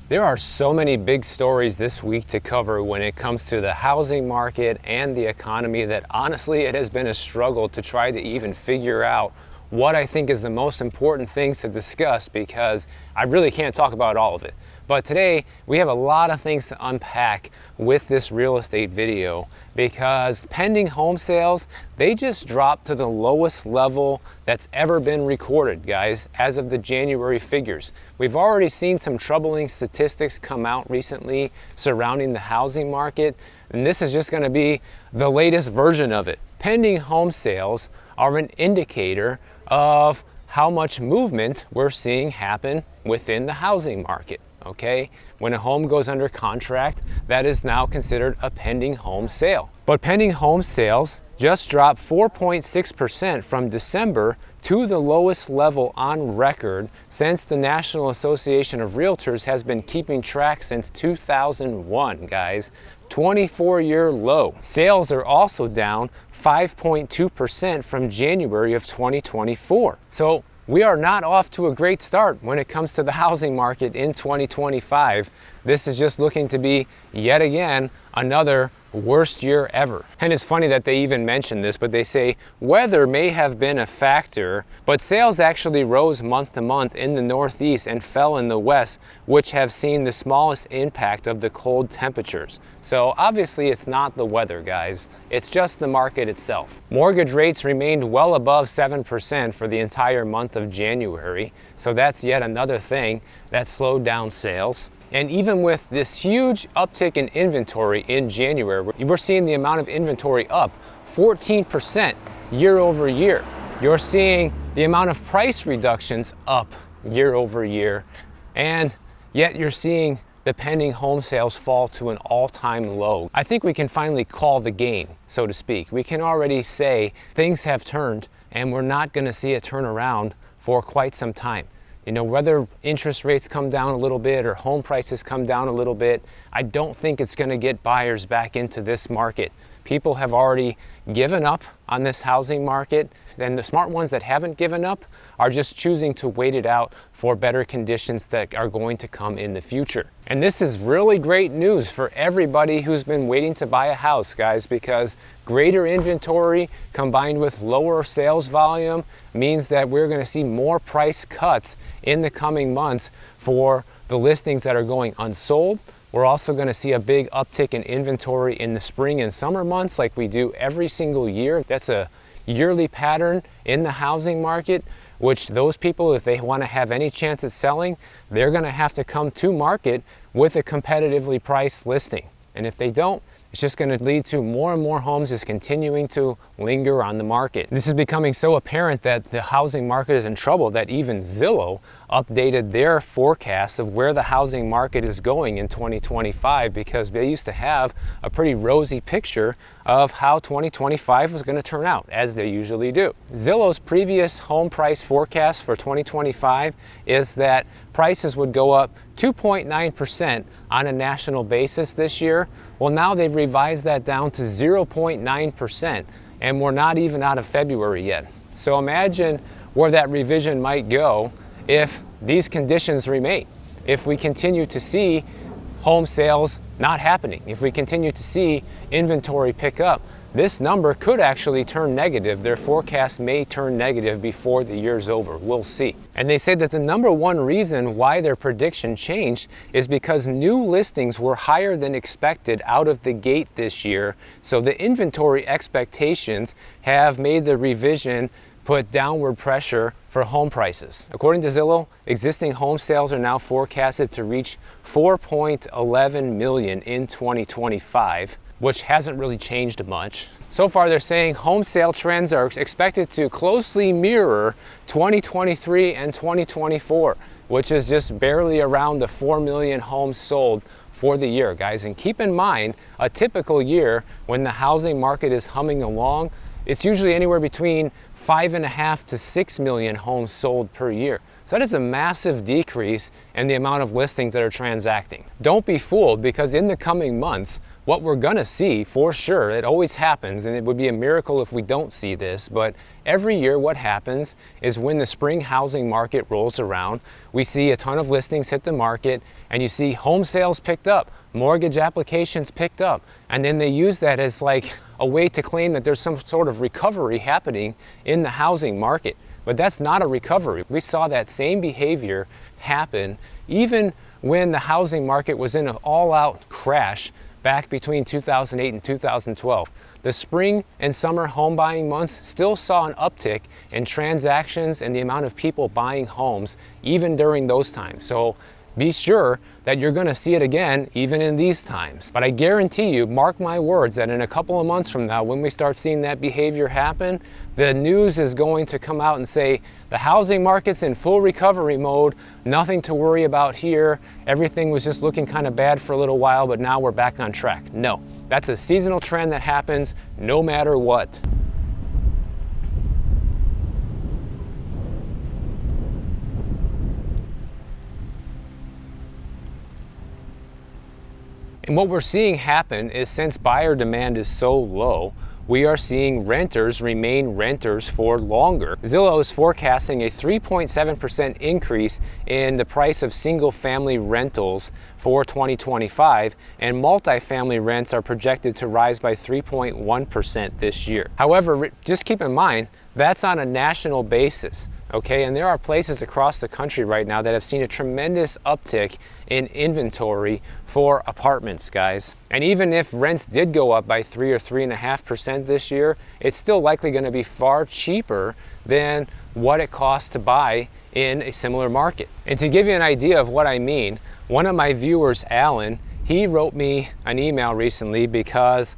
There are so many big stories this week to cover when it comes to the housing market and the economy that honestly it has been a struggle to try to even figure out what I think is the most important things to discuss, because I really can't talk about all of it. But today we have a lot of things to unpack with this real estate video, because pending home sales, they just dropped to the lowest level that's ever been recorded, guys, as of the January figures. We've already seen some troubling statistics come out recently surrounding the housing market, and this is just going to be the latest version of it. Pending home sales are an indicator of how much movement we're seeing happen within the housing market. Okay, when a home goes under contract, that is now considered a pending home sale. But pending home sales just dropped 4.6% from December to the lowest level on record since the National Association of Realtors has been keeping track since 2001, guys. 24-year low. Sales are also down 5.2% from January of 2024. So we are not off to a great start when it comes to the housing market in 2025. This is just looking to be, yet again, another worst year ever. And it's funny that they even mention this, but they say weather may have been a factor, but sales actually rose month to month in the Northeast and fell in the West, which have seen the smallest impact of the cold temperatures. So obviously it's not the weather, guys. It's just the market itself. Mortgage rates remained well above 7% for the entire month of January. So that's yet another thing that slowed down sales. And even with this huge uptick in inventory in January, we're seeing the amount of inventory up 14% year over year. You're seeing the amount of price reductions up year over year. And yet you're seeing the pending home sales fall to an all-time low. I think we can finally call the game, so to speak. We can already say things have turned, and we're not going to see a turnaround for quite some time. You know, whether interest rates come down a little bit or home prices come down a little bit, I don't think it's going to get buyers back into this market. People have already given up on this housing market, and the smart ones that haven't given up are just choosing to wait it out for better conditions that are going to come in the future. And this is really great news for everybody who's been waiting to buy a house, guys, because greater inventory combined with lower sales volume means that we're going to see more price cuts in the coming months for the listings that are going unsold. We're also going to see a big uptick in inventory in the spring and summer months like we do every single year. That's a yearly pattern in the housing market, which those people, if they want to have any chance at selling, they're going to have to come to market with a competitively priced listing. And if they don't, it's just going to lead to more and more homes just continuing to linger on the market. This is becoming so apparent that the housing market is in trouble that even Zillow updated their forecast of where the housing market is going in 2025, because they used to have a pretty rosy picture of how 2025 was going to turn out, as they usually do. Zillow's previous home price forecast for 2025 is that prices would go up 2.9% on a national basis this year. Well, now they've revised that down to 0.9%, and we're not even out of February yet. So imagine where that revision might go if these conditions remain. If we continue to see home sales not happening, if we continue to see inventory pick up, this number could actually turn negative. Their forecast may turn negative before the year's over. We'll see. And they say that the number one reason why their prediction changed is because new listings were higher than expected out of the gate this year. So the inventory expectations have made the revision put downward pressure for home prices. According to Zillow, existing home sales are now forecasted to reach 4.11 million in 2025. Which hasn't really changed much. So far, they're saying home sale trends are expected to closely mirror 2023 and 2024, which is just barely around the 4 million homes sold for the year, guys. And keep in mind, a typical year when the housing market is humming along, it's usually anywhere between 5.5 to 6 million homes sold per year. So that is a massive decrease in the amount of listings that are transacting. Don't be fooled, because in the coming months, what we're gonna see for sure, it always happens, and it would be a miracle if we don't see this, but every year what happens is when the spring housing market rolls around, we see a ton of listings hit the market, and you see home sales picked up, mortgage applications picked up, and then they use that as like a way to claim that there's some sort of recovery happening in the housing market. But that's not a recovery. We saw that same behavior happen even when the housing market was in an all-out crash back between 2008 and 2012. The spring and summer home buying months still saw an uptick in transactions and the amount of people buying homes even during those times. So be sure that you're gonna see it again even in these times. But I guarantee you, mark my words, that in a couple of months from now, when we start seeing that behavior happen, the news is going to come out and say, the housing market's in full recovery mode, nothing to worry about here, everything was just looking kind of bad for a little while, but now we're back on track. No, that's a seasonal trend that happens no matter what. And what we're seeing happen is, since buyer demand is so low, we are seeing renters remain renters for longer. Zillow is forecasting a 3.7% increase in the price of single-family rentals for 2025, and multifamily rents are projected to rise by 3.1% this year. However, just keep in mind, that's on a national basis. Okay, and there are places across the country right now that have seen a tremendous uptick in inventory for apartments, guys. And even if rents did go up by 3 or 3.5% this year, it's still likely going to be far cheaper than what it costs to buy in a similar market. And to give you an idea of what I mean, one of my viewers, Alan, he wrote me an email recently because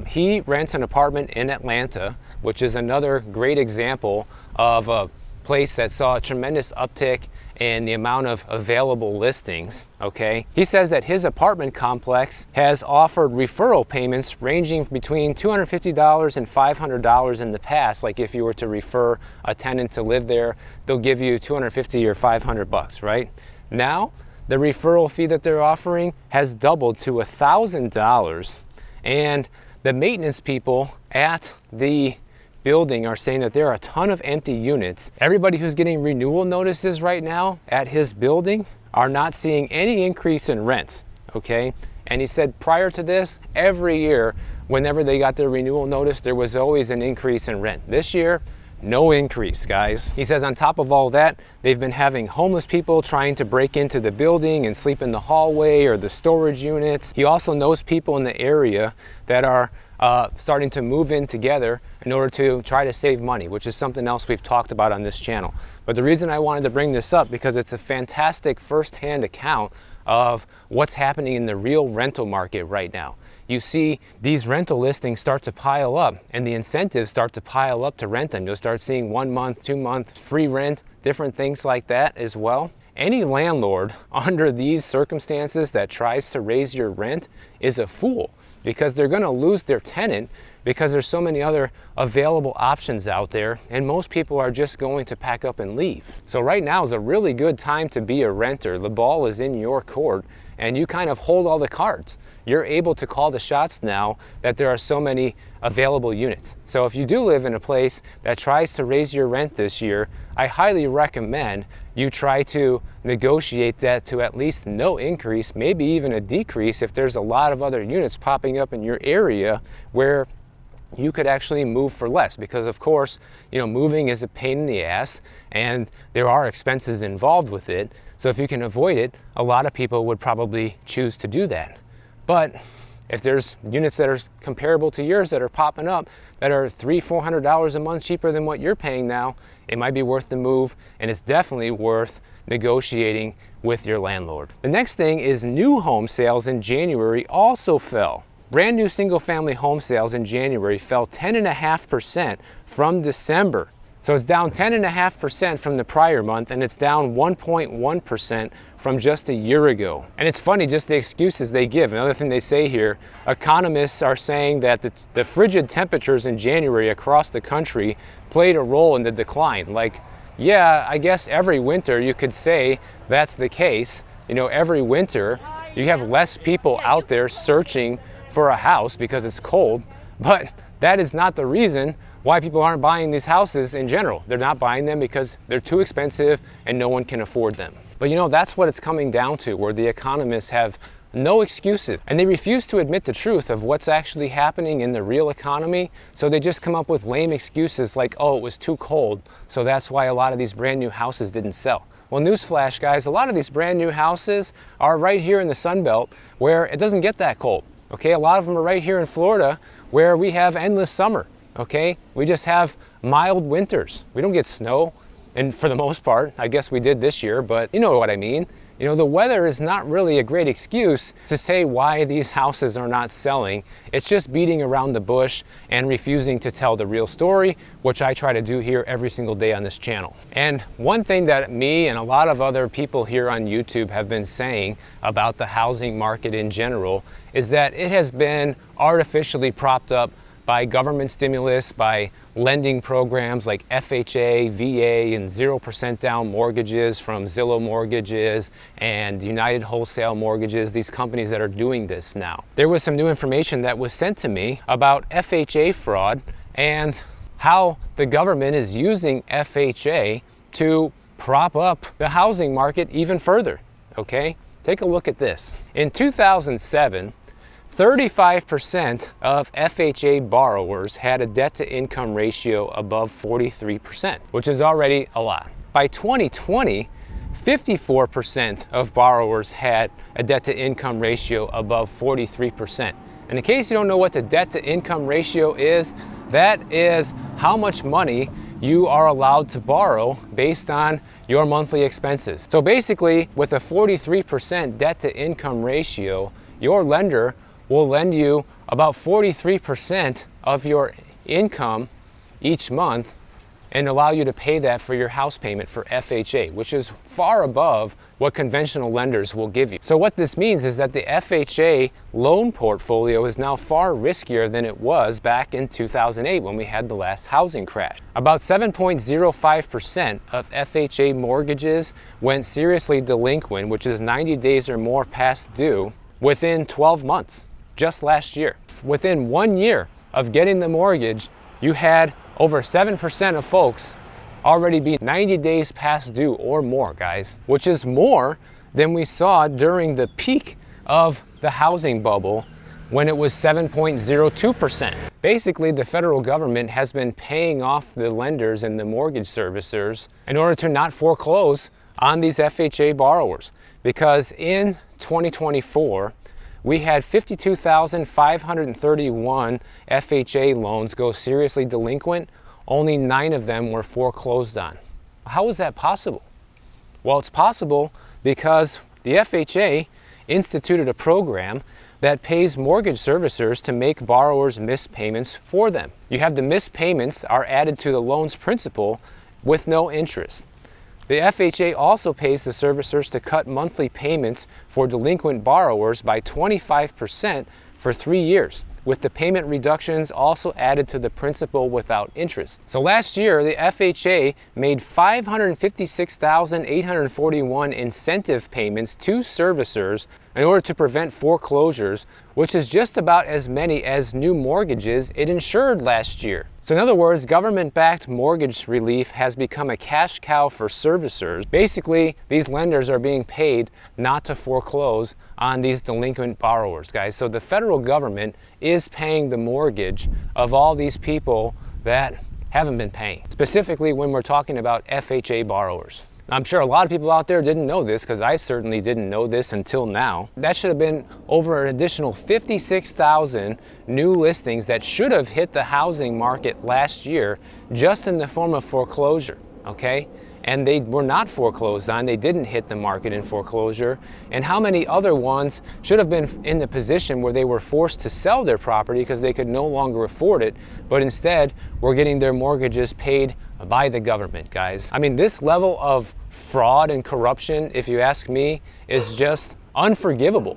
he rents an apartment in Atlanta, which is another great example of a place that saw a tremendous uptick in the amount of available listings. Okay, he says that his apartment complex has offered referral payments ranging between $250 and $500 in the past. Like if you were to refer a tenant to live there, they'll give you $250 or $500, right? Now the referral fee that they're offering has doubled to $1,000, and the maintenance people at the building are saying that there are a ton of empty units. Everybody who's getting renewal notices right now at his building are not seeing any increase in rents, okay? And he said prior to this, every year, whenever they got their renewal notice, there was always an increase in rent. This year, no increase, guys. He says on top of all that, they've been having homeless people trying to break into the building and sleep in the hallway or the storage units. He also knows people in the area that are starting to move in together in order to try to save money, which is something else we've talked about on this channel. But the reason I wanted to bring this up, because it's a fantastic first-hand account of what's happening in the real rental market right now. You see these rental listings start to pile up, and the incentives start to pile up to rent them. You'll start seeing 1 month, 2 month free rent, different things like that as well. Any landlord under these circumstances that tries to raise your rent is a fool, because they're going to lose their tenant because there's so many other available options out there, and most people are just going to pack up and leave. So right now is a really good time to be a renter. The ball is in your court, and you kind of hold all the cards. You're able to call the shots now that there are so many available units. So if you do live in a place that tries to raise your rent this year, I highly recommend you try to negotiate that to at least no increase, maybe even a decrease if there's a lot of other units popping up in your area where you could actually move for less. Because of course, you know, moving is a pain in the ass and there are expenses involved with it. So if you can avoid it, a lot of people would probably choose to do that. But if there's units that are comparable to yours that are popping up that are $300-400 a month cheaper than what you're paying now, it might be worth the move, and it's definitely worth negotiating with your landlord. The next thing is new home sales in January also fell. Brand new single family home sales in January fell 10.5% from December. So it's down 10.5% from the prior month, and it's down 1.1% from just a year ago. And it's funny just the excuses they give. Another thing they say here, economists are saying that the frigid temperatures in January across the country played a role in the decline. Like, yeah, I guess every winter you could say that's the case. You know, every winter you have less people out there searching for a house because it's cold, but that is not the reason why people aren't buying these houses in general. They're not buying them because they're too expensive and no one can afford them. But you know, that's what it's coming down to, where the economists have no excuses and they refuse to admit the truth of what's actually happening in the real economy. So they just come up with lame excuses like, oh, it was too cold, so that's why a lot of these brand new houses didn't sell. Well, newsflash, guys, a lot of these brand new houses are right here in the Sun Belt where it doesn't get that cold. Okay, a lot of them are right here in Florida where we have endless summer. Okay, we just have mild winters. We don't get snow, and for the most part, I guess we did this year, but you know what I mean. You know, the weather is not really a great excuse to say why these houses are not selling. It's just beating around the bush and refusing to tell the real story, which I try to do here every single day on this channel. And one thing that me and a lot of other people here on YouTube have been saying about the housing market in general is that it has been artificially propped up by government stimulus, by lending programs like FHA, VA, and 0% down mortgages from Zillow Mortgages and United Wholesale Mortgages, these companies that are doing this now. There was some new information that was sent to me about FHA fraud and how the government is using FHA to prop up the housing market even further, okay? Take a look at this. In 2007, 35% of FHA borrowers had a debt-to-income ratio above 43%, which is already a lot. By 2020, 54% of borrowers had a debt-to-income ratio above 43%. And in case you don't know what the debt-to-income ratio is, that is how much money you are allowed to borrow based on your monthly expenses. So basically, with a 43% debt-to-income ratio, your lender will lend you about 43% of your income each month and allow you to pay that for your house payment for FHA, which is far above what conventional lenders will give you. So what this means is that the FHA loan portfolio is now far riskier than it was back in 2008 when we had the last housing crash. About 7.05% of FHA mortgages went seriously delinquent, which is 90 days or more past due, within 12 months. Just last year. Within 1 year of getting the mortgage, you had over 7% of folks already be 90 days past due or more, guys, which is more than we saw during the peak of the housing bubble when it was 7.02%. Basically, the federal government has been paying off the lenders and the mortgage servicers in order to not foreclose on these FHA borrowers, because in 2024, we had 52,531 FHA loans go seriously delinquent. Only 9 of them were foreclosed on. How is that possible? Well, it's possible because the FHA instituted a program that pays mortgage servicers to make borrowers miss payments for them. You have the missed payments are added to the loan's principal with no interest. The FHA also pays the servicers to cut monthly payments for delinquent borrowers by 25% for 3 years, with the payment reductions also added to the principal without interest. So last year, the FHA made 556,841 incentive payments to servicers in order to prevent foreclosures, which is just about as many as new mortgages it insured last year. So in other words, government-backed mortgage relief has become a cash cow for servicers. Basically, these lenders are being paid not to foreclose on these delinquent borrowers, guys. So the federal government is paying the mortgage of all these people that haven't been paying, specifically when we're talking about FHA borrowers. I'm sure a lot of people out there didn't know this, because I certainly didn't know this until now. That should have been over an additional 56,000 new listings that should have hit the housing market last year just in the form of foreclosure, okay? And they were not foreclosed on, they didn't hit the market in foreclosure. And how many other ones should have been in the position where they were forced to sell their property because they could no longer afford it, but instead were getting their mortgages paid by the government, guys. I mean, this level of fraud and corruption, if you ask me, is just unforgivable.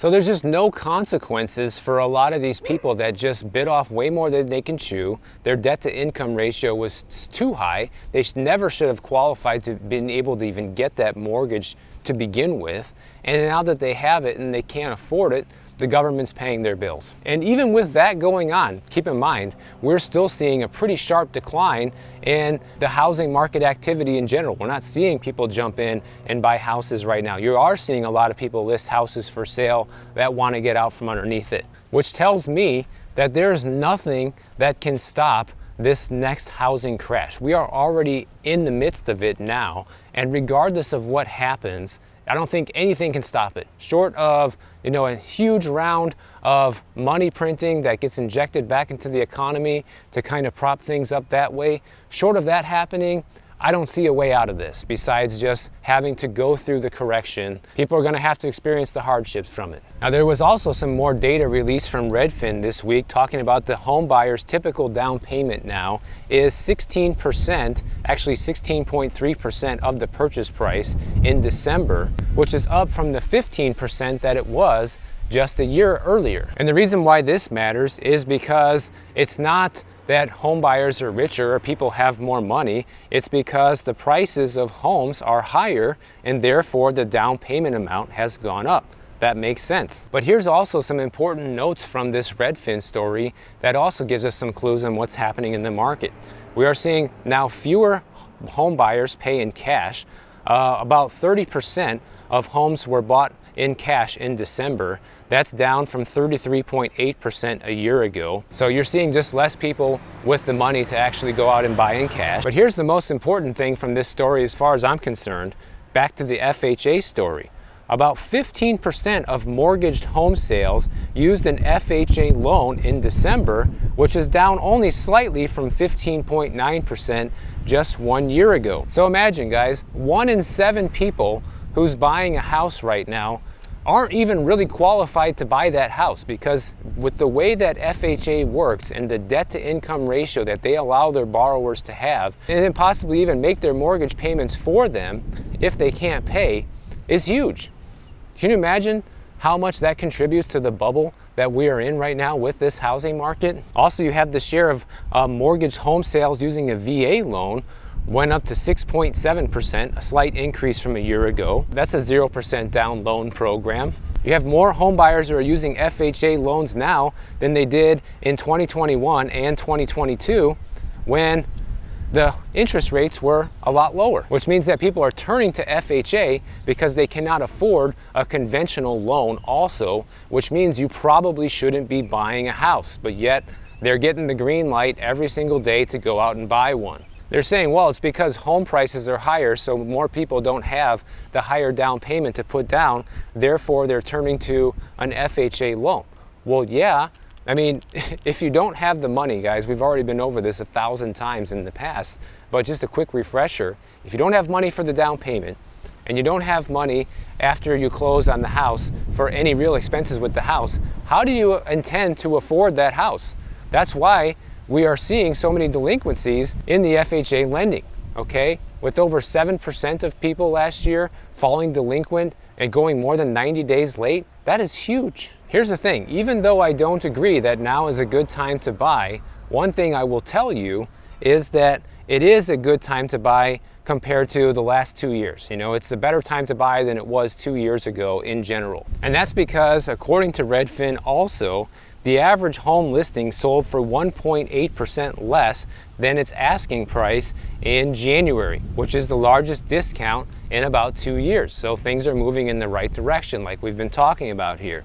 So there's just no consequences for a lot of these people that just bit off way more than they can chew. Their debt to income ratio was too high. They never should have qualified to been able to even get that mortgage to begin with. And now that they have it and they can't afford it, the government's paying their bills. And even with that going on, keep in mind, we're still seeing a pretty sharp decline in the housing market activity in general. We're not seeing people jump in and buy houses right now. You are seeing a lot of people list houses for sale that want to get out from underneath it, which tells me that there's nothing that can stop this next housing crash. We are already in the midst of it now, and regardless of what happens, I don't think anything can stop it, short of, a huge round of money printing that gets injected back into the economy to kind of prop things up that way. Short of that happening, I don't see a way out of this besides just having to go through the correction. People are going to have to experience the hardships from it. Now, there was also some more data released from Redfin this week talking about the home buyer's typical down payment now is 16%, actually 16.3% of the purchase price in December, which is up from the 15% that it was just a year earlier. And the reason why this matters is because it's not that home buyers are richer or people have more money. It's because the prices of homes are higher and therefore the down payment amount has gone up. That makes sense. But here's also some important notes from this Redfin story that also gives us some clues on what's happening in the market. We are seeing now fewer home buyers pay in cash. About 30% of homes were bought in cash in December. That's down from 33.8% a year ago. So you're seeing just less people with the money to actually go out and buy in cash. But here's the most important thing from this story as far as I'm concerned, back to the FHA story. About 15% of mortgaged home sales used an FHA loan in December, which is down only slightly from 15.9% just 1 year ago. So imagine, guys, 1 in 7 people who's buying a house right now aren't even really qualified to buy that house, because with the way that FHA works and the debt to income ratio that they allow their borrowers to have, and then possibly even make their mortgage payments for them if they can't pay, is huge. Can you imagine how much that contributes to the bubble that we are in right now with this housing market? Also, you have the share of mortgage home sales using a VA loan went up to 6.7%, a slight increase from a year ago. That's a 0% down loan program. You have more home buyers who are using FHA loans now than they did in 2021 and 2022 when the interest rates were a lot lower, which means that people are turning to FHA because they cannot afford a conventional loan also, which means you probably shouldn't be buying a house, but yet they're getting the green light every single day to go out and buy one. They're saying, well, it's because home prices are higher, so more people don't have the higher down payment to put down, therefore they're turning to an FHA loan. Well, yeah, I mean, if you don't have the money, guys, we've already been over this 1,000 times in the past, but just a quick refresher, if you don't have money for the down payment, and you don't have money after you close on the house for any real expenses with the house, how do you intend to afford that house? That's why we are seeing so many delinquencies in the FHA lending, okay? With over 7% of people last year falling delinquent and going more than 90 days late, that is huge. Here's the thing, even though I don't agree that now is a good time to buy, one thing I will tell you is that it is a good time to buy compared to the last 2 years. It's a better time to buy than it was 2 years ago in general. And that's because, according to Redfin also, the average home listing sold for 1.8% less than its asking price in January, which is the largest discount in about 2 years. So things are moving in the right direction like we've been talking about here.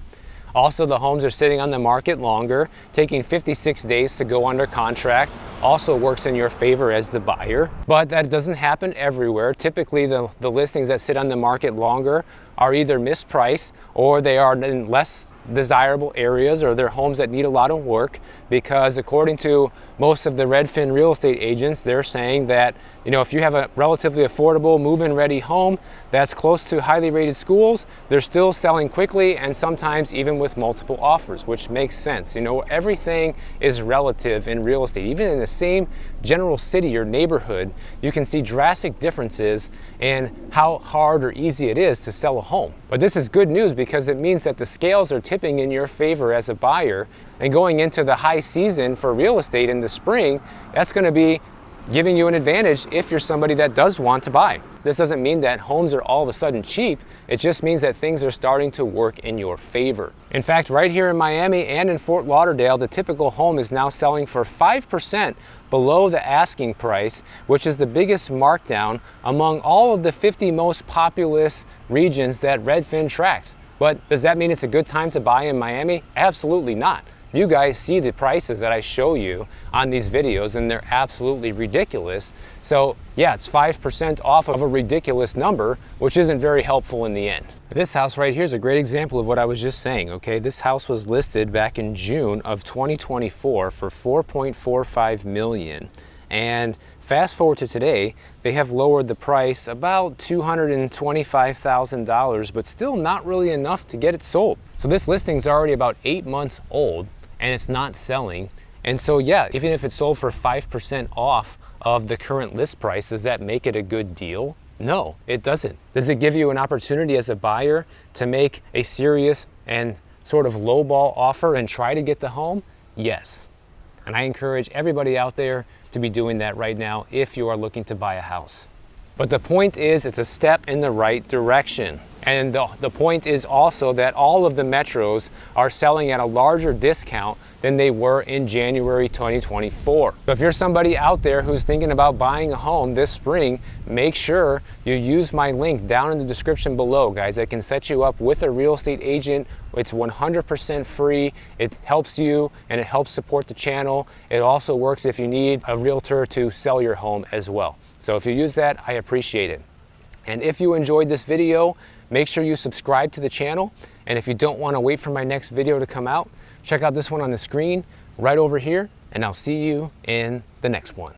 Also, the homes are sitting on the market longer, taking 56 days to go under contract. Also works in your favor as the buyer, but that doesn't happen everywhere. Typically, the listings that sit on the market longer are either mispriced or they are in less desirable areas, or they're homes that need a lot of work, because according to most of the Redfin real estate agents, they're saying that, if you have a relatively affordable move-in ready home that's close to highly rated schools, they're still selling quickly, and sometimes even with multiple offers, which makes sense. Everything is relative in real estate. Even in the same general city or neighborhood, you can see drastic differences in how hard or easy it is to sell a home. But this is good news, because it means that the scales are tipping in your favor as a buyer, and going into the high season for real estate in the spring, that's going to be giving you an advantage if you're somebody that does want to buy. This doesn't mean that homes are all of a sudden cheap. It just means that things are starting to work in your favor. In fact, right here in Miami and in Fort Lauderdale, the typical home is now selling for 5% below the asking price, which is the biggest markdown among all of the 50 most populous regions that Redfin tracks. But does that mean it's a good time to buy in Miami? Absolutely not. You guys see the prices that I show you on these videos, and they're absolutely ridiculous. So yeah, it's 5% off of a ridiculous number, which isn't very helpful in the end. This house right here is a great example of what I was just saying, okay? This house was listed back in June of 2024 for $4.45 million. And fast forward to today, they have lowered the price about $225,000, but still not really enough to get it sold. So this listing is already about 8 months old, and it's not selling. And so yeah, even if it's sold for 5% off of the current list price, does that make it a good deal? No, it doesn't. Does it give you an opportunity as a buyer to make a serious and sort of lowball offer and try to get the home? Yes. And I encourage everybody out there to be doing that right now if you are looking to buy a house. But the point is, it's a step in the right direction. And the point is also that all of the metros are selling at a larger discount than they were in January 2024. So if you're somebody out there who's thinking about buying a home this spring, make sure you use my link down in the description below, guys. I can set you up with a real estate agent. It's 100% free. It helps you and it helps support the channel. It also works if you need a realtor to sell your home as well. So if you use that, I appreciate it. And if you enjoyed this video, make sure you subscribe to the channel. And if you don't want to wait for my next video to come out, check out this one on the screen right over here, and I'll see you in the next one.